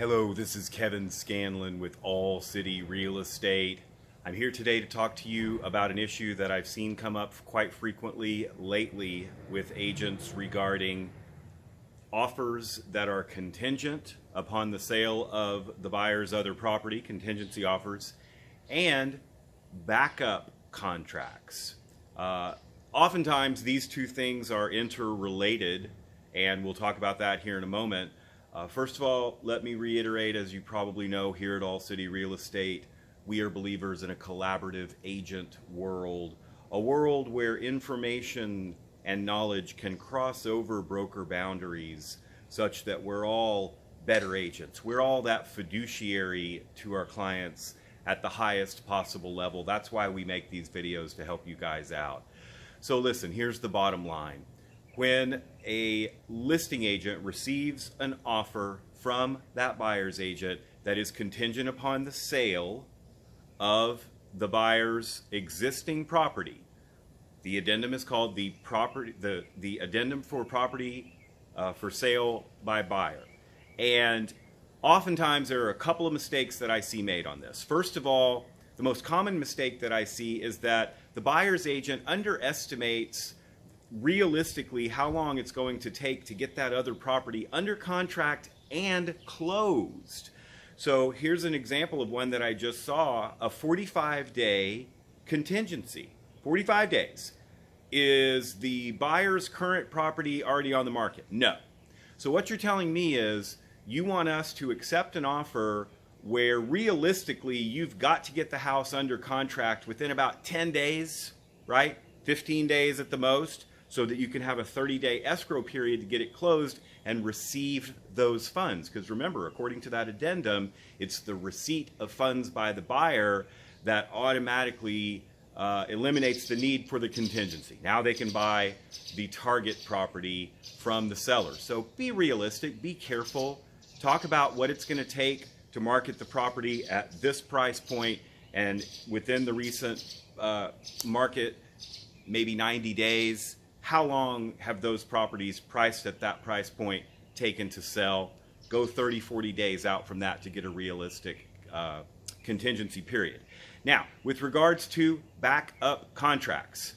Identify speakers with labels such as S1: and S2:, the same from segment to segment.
S1: Hello, this is Kevin Scanlon with All City Real Estate. I'm here today to talk to you about an issue that I've seen come up quite frequently lately with agents regarding offers that are contingent upon the sale of the buyer's other property, contingency offers, and backup contracts. Oftentimes these two things are interrelated, and we'll talk about that here in a moment. First of all, let me reiterate, as you probably know, here at All City Real Estate, we are believers in a collaborative agent world, a world where information and knowledge can cross over broker boundaries such that we're all better agents. We're all that fiduciary to our clients at the highest possible level. That's why we make these videos, to help you guys out. So listen, here's the bottom line. When a listing agent receives an offer from that buyer's agent that is contingent upon the sale of the buyer's existing property, the addendum is called the addendum for property for sale by buyer. And oftentimes there are a couple of mistakes that I see made on this. First of all, the most common mistake that I see is that the buyer's agent underestimates realistically how long it's going to take to get that other property under contract and closed. So here's an example of one that I just saw, a 45-day contingency. 45 days. Is the buyer's current property already on the market? No. So what you're telling me is you want us to accept an offer where realistically you've got to get the house under contract within about 10 days, right? 15 days at the most, so that you can have a 30-day escrow period to get it closed and receive those funds. Because remember, according to that addendum, it's the receipt of funds by the buyer that automatically eliminates the need for the contingency. Now they can buy the target property from the seller. So be realistic, be careful, talk about what it's going to take to market the property at this price point, and within the recent market, maybe 90 days, how long have those properties priced at that price point taken to sell? Go 30, 40 days out from that to get a realistic contingency period. Now, with regards to backup contracts,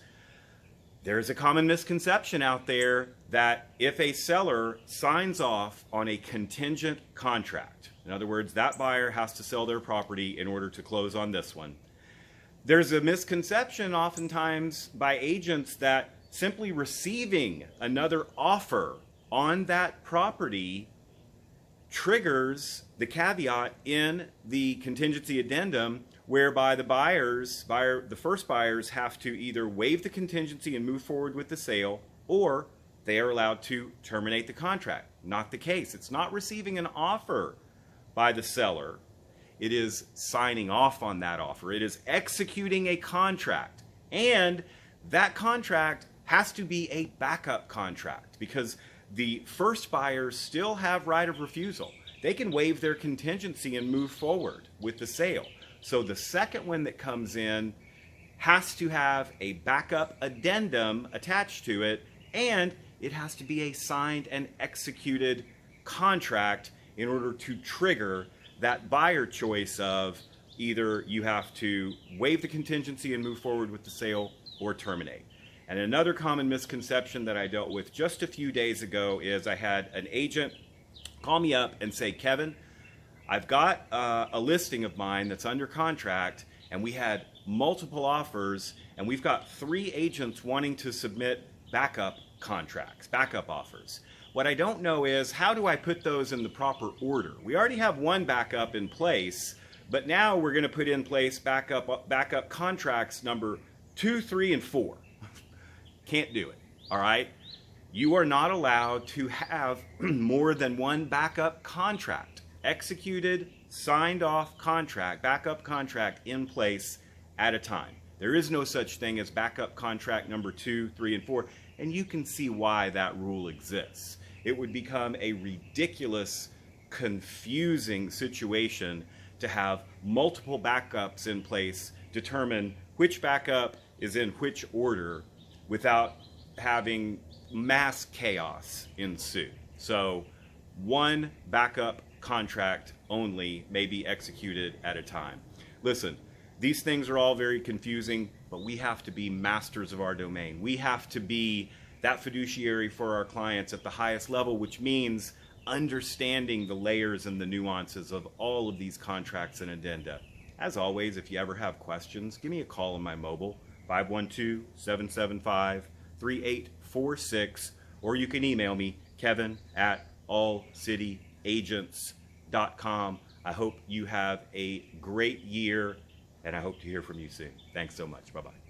S1: there's a common misconception out there that if a seller signs off on a contingent contract, in other words, that buyer has to sell their property in order to close on this one, there's a misconception oftentimes by agents that simply receiving another offer on that property triggers the caveat in the contingency addendum, whereby the first buyers have to either waive the contingency and move forward with the sale, or they are allowed to terminate the contract. Not the case. It's not receiving an offer by the seller. It is signing off on that offer. It is executing a contract. And that contract has to be a backup contract, because the first buyers still have right of refusal. They can waive their contingency and move forward with the sale. So the second one that comes in has to have a backup addendum attached to it, and it has to be a signed and executed contract in order to trigger that buyer choice of either you have to waive the contingency and move forward with the sale or terminate. And another common misconception that I dealt with just a few days ago is I had an agent call me up and say, Kevin, I've got a listing of mine that's under contract, and we had multiple offers, and we've got 3 agents wanting to submit backup contracts, backup offers. What I don't know is, how do I put those in the proper order? We already have one backup in place, but now we're going to put in place backup contracts number 2, 3, and 4. Can't do it, all right? You are not allowed to have more than one backup contract, executed, signed off contract, backup contract in place at a time. There is no such thing as backup contract number 2, 3, and 4, and you can see why that rule exists. It would become a ridiculous, confusing situation to have multiple backups in place, determine which backup is in which order, without having mass chaos ensue. So one backup contract only may be executed at a time. Listen, these things are all very confusing, but we have to be masters of our domain. We have to be that fiduciary for our clients at the highest level, which means understanding the layers and the nuances of all of these contracts and addenda. As always, if you ever have questions, give me a call on my mobile, 512-775-3846, or you can email me, kevin@allcityagents.com. I hope you have a great year, and I hope to hear from you soon. Thanks so much. Bye-bye.